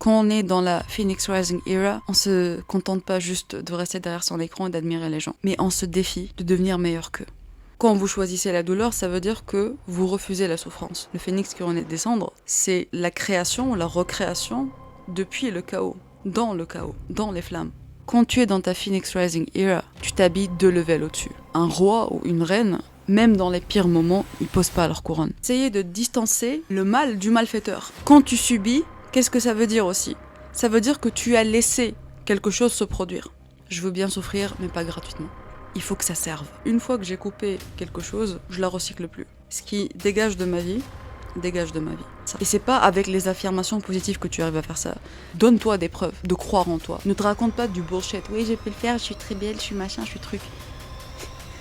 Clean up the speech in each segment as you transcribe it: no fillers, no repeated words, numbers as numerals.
Quand on est dans la Phoenix Rising era, on se contente pas juste de rester derrière son écran et d'admirer les gens, mais on se défie de devenir meilleur qu'eux. Quand vous choisissez la douleur, ça veut dire que vous refusez la souffrance. Le phénix qui renaît de descendre, c'est la création, la recréation depuis le chaos, dans les flammes. Quand tu es dans ta Phoenix Rising era, tu t'habilles 2 levels au-dessus. Un roi ou une reine, même dans les pires moments, ils posent pas leur couronne. Essayez de distancer le mal du malfaiteur. Quand tu subis, qu'est-ce que ça veut dire aussi? Ça veut dire que tu as laissé quelque chose se produire. Je veux bien souffrir, mais pas gratuitement. Il faut que ça serve. Une fois que j'ai coupé quelque chose, je la recycle plus. Ce qui dégage de ma vie, dégage de ma vie. Et c'est pas avec les affirmations positives que tu arrives à faire ça. Donne-toi des preuves, de croire en toi. Ne te raconte pas du bullshit. Oui, je peux le faire, je suis très belle, je suis machin, je suis truc.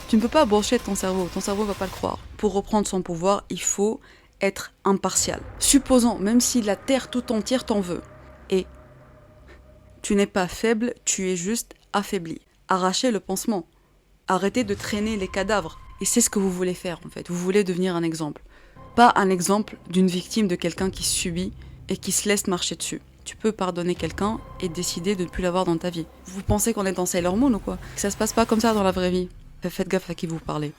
Tu ne peux pas bullshit ton cerveau va pas le croire. Pour reprendre son pouvoir, il faut être impartial. Supposons, même si la terre tout entière t'en veut, et tu n'es pas faible, tu es juste affaibli. Arrachez le pansement. Arrêtez de traîner les cadavres. Et c'est ce que vous voulez faire, en fait. Vous voulez devenir un exemple. Pas un exemple d'une victime, de quelqu'un qui subit et qui se laisse marcher dessus. Tu peux pardonner quelqu'un et décider de ne plus l'avoir dans ta vie. Vous pensez qu'on est dans Sailor Moon ou quoi? Que ça se passe pas comme ça dans la vraie vie. Faites gaffe à qui vous parlez.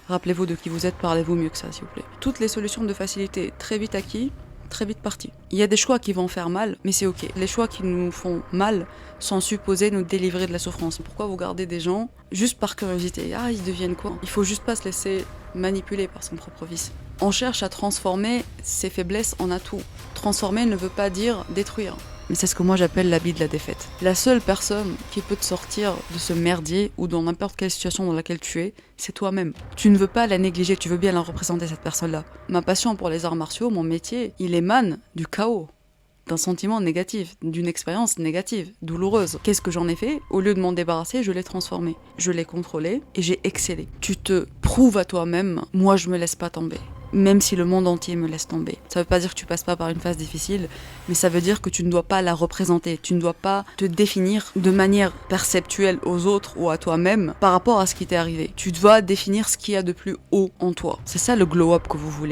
Rappelez-vous de qui vous êtes, parlez-vous mieux que ça, s'il vous plaît. Toutes les solutions de facilité, très vite acquis, très vite parti. Il y a des choix qui vont faire mal, mais c'est ok. Les choix qui nous font mal sont supposés nous délivrer de la souffrance. Pourquoi vous gardez des gens juste par curiosité? Ah, ils deviennent quoi? Il faut juste pas se laisser manipuler par son propre vice. On cherche à transformer ses faiblesses en atouts. Transformer ne veut pas dire détruire. Mais c'est ce que moi j'appelle l'habit de la défaite. La seule personne qui peut te sortir de ce merdier ou dans n'importe quelle situation dans laquelle tu es, c'est toi-même. Tu ne veux pas la négliger, tu veux bien la représenter, cette personne-là. Ma passion pour les arts martiaux, mon métier, il émane du chaos, d'un sentiment négatif, d'une expérience négative, douloureuse. Qu'est-ce que j'en ai fait? Au lieu de m'en débarrasser, je l'ai transformé. Je l'ai contrôlé et j'ai excellé. Tu te prouves à toi-même, moi je me laisse pas tomber. Même si le monde entier me laisse tomber. Ça veut pas dire que tu passes pas par une phase difficile, mais ça veut dire que tu ne dois pas la représenter. Tu ne dois pas te définir de manière perceptuelle aux autres ou à toi-même par rapport à ce qui t'est arrivé. Tu dois définir ce qu'il y a de plus haut en toi. C'est ça le glow-up que vous voulez.